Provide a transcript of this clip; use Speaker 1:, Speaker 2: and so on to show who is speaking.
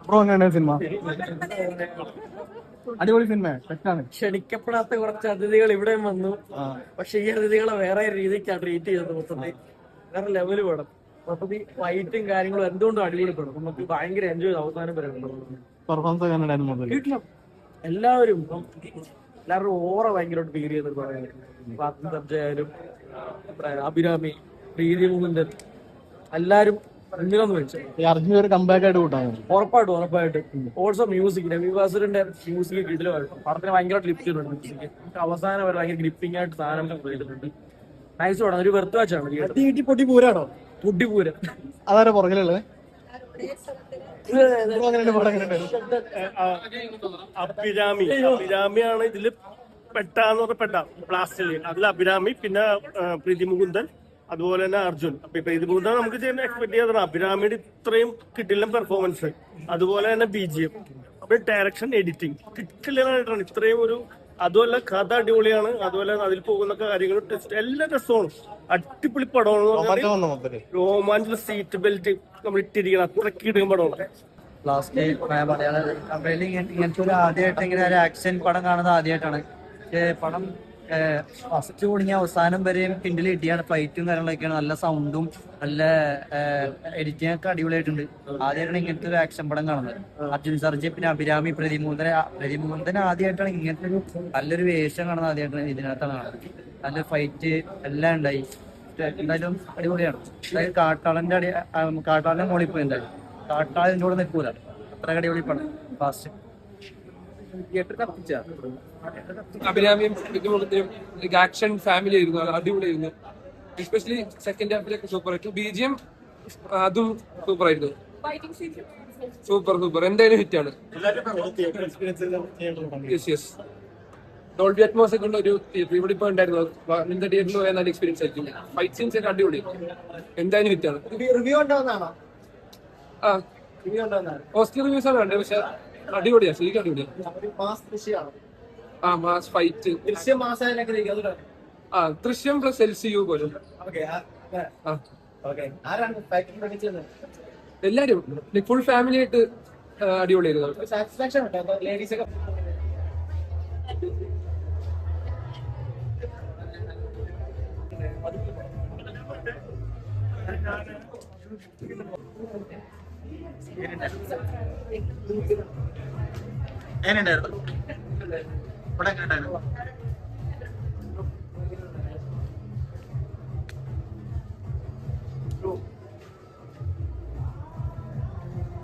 Speaker 1: Bro എങ്ങനെയാണ് cinema? അടിപൊളി cinema, തെറ്റാണ്.
Speaker 2: ക്ഷണിക്കപ്പെടാത്ത കുറച്ച് അതിഥികൾ ഇവിടെയും വന്നു. പക്ഷെ ഈ അതിഥികളെ വേറെ രീതിക്കാണ് ട്രീറ്റ് ചെയ്തത്. മൊത്തത്തിൽ വേറെ ലെവല് വേണം. മൊത്തത്തിൽ ഫൈറ്റും കാര്യങ്ങളും എന്തുകൊണ്ടും അടിപൊളിപ്പെടും. നമുക്ക് ഭയങ്കര എൻജോയ് ചെയ്ത് അവസാനം വരെ
Speaker 1: പെർഫോമൻസ് എങ്ങനെയായിരുന്നു?
Speaker 2: എല്ലാവരും എല്ലാവരും ഓറ ഭയങ്കരമായിട്ട് ഫീൽ ചെയ്തെന്ന് പറയാൻ സബ്ജയായാലും അഭിരാമി, പ്രീതി മുകുന്ദൻ എല്ലാരും മുന്നിലൊന്ന് വെച്ചു.
Speaker 1: അർജുൻ ഒരു കമ്പാക്ക് ആയിട്ട് കൂട്ടാണ്.
Speaker 2: ഉറപ്പായിട്ടും. ഓൾസോ മ്യൂസിക്, രവി ബാസുരന്റെ മ്യൂസിക് കിടിലമായിരുന്നു. പടത്തിന് ഭയങ്കരമായിട്ട് ലിഫ്റ്റ് ചെയ്യുന്നുണ്ട് മ്യൂസിക്. അവസാനം വരെ ഭയങ്കര ഗ്രിപ്പിംഗ് ആയിട്ട് സാധനം പോയിട്ടുണ്ട്. നൈസ് പടം, ഒരു വെർത്ത് വാച്ചാണ്.
Speaker 1: പൊട്ടിപ്പൂരാണോ?
Speaker 2: പൊട്ടിപ്പൂരം.
Speaker 1: അതാരെ പുറകിലുള്ളത്?
Speaker 3: അഭിരാമിയാണ് ഇതില് പെട്ട ബ്ലാസ്റ്റില്. അതിൽ അഭിരാമി, പിന്നെ പ്രീതി മുകുന്ദൻ, അതുപോലെ തന്നെ അർജുൻ. പ്രീതി മുകുന്ദൻ നമുക്ക് ചെയ്യുന്ന എക്സ്പെക്ട് ചെയ്യാതാണ്. അഭിരാമിയുടെ ഇത്രയും കിട്ടില്ല പെർഫോമൻസ്, അതുപോലെ തന്നെ BGM, അപ്പൊ ഡയറക്ഷൻ, എഡിറ്റിംഗ് കിട്ടില്ലായിട്ടാണ് ഇത്രയും ഒരു. അതുമല്ല കഥ അടിപൊളിയാണ്. അതുപോലെ അതിൽ പോകുന്ന കാര്യങ്ങൾ എല്ലാ രസമാണ്. അടിപൊളി പടമാണ്. രോമാഞ്ചിലെ സീറ്റ് ബെൽറ്റ് നമ്മൾ ഇട്ടിരിക്കണം, അത്രയ്ക്ക് ഇടുന്ന പടമാണ്.
Speaker 4: ലാസ്റ്റ് മലയാള ഇങ്ങനത്തെ ഒരു ആദ്യമായിട്ട് ഇങ്ങനെ ഒരു ആക്ഷൻ പടം കാണുന്നത് ആദ്യമായിട്ടാണ്. പടം ഫസ്റ്റ് കുടുങ്ങി അവസാനം വരെയും കിണ്ടിൽ ഇടിയാണ്. ഫൈറ്റും കാര്യങ്ങളൊക്കെയാണ്. നല്ല സൗണ്ടും നല്ല എഡിറ്റിംഗ് ഒക്കെ അടിപൊളിയായിട്ടുണ്ട്. ആദ്യമായിട്ടാണ് ഇങ്ങനത്തെ ഒരു ആക്ഷൻ പടം കാണുന്നത്. അർജുൻ സർജി, പിന്നെ അഭിരാമി, പ്രതിമുകുന്ദൻ ആദ്യമായിട്ടാണ് ഇങ്ങനത്തെ ഒരു നല്ലൊരു വേഷം കാണുന്നത്. ആദ്യമായിട്ടാണ് ഇതിനകത്താണ് കാണുന്നത്. നല്ല ഫൈറ്റ് എല്ലാം ഉണ്ടായി. എന്തായാലും അടിപൊളിയാണ്. അതായത് കാട്ടാളന്റെ മോളിൽ പോയി എന്തായാലും കാട്ടാളിന്റെ കൂടെ നിൽക്കൂല. അത്ര അടിപൊളി പടം. ഫാസ്റ്റ്
Speaker 5: അഭിരാമിയും ആക്ഷൻ ഫാമിലി ആയിരുന്നു, അടിപൊളിയായിരുന്നു. എസ്പെഷ്യലി സെക്കൻഡ് ഹാഫിലൊക്കെ സൂപ്പർ ആയിരുന്നു. BGM അതും സൂപ്പർ ആയിരുന്നു. സൂപ്പർ എന്തായാലും ഹിറ്റാണ്. യെസ് ഡോൾബി അറ്റ്മോസ് ഒക്കെ ഉള്ള ഒരു തിയേറ്റർ ഇവിടെ ഇപ്പൊ ഉണ്ടായിരുന്നു. ഇന്നത്തെ തിയേറ്ററിൽ പോയാൽ നല്ല എക്സ്പീരിയൻസ് ആയിരിക്കും. ഫൈറ്റ് സീൻസ് ഒക്കെ അടിപൊളി, എന്തായാലും ഹിറ്റാണ്. പോസിറ്റീവ് റിവ്യൂസ് ആണ് കണ്ടത്. പക്ഷെ അടിപൊളിയാ, ശരിക്കും അടിപൊളിയാ. മാസ് ഫൈറ്റ്, ദൃശ്യം പ്ലസ് LCU പോലെ എല്ലാരും ഫുൾ ഫാമിലി ആയിട്ട് അടിപൊളിയായിരുന്നു.
Speaker 1: എങ്ങനെയുണ്ടായിരുന്നു?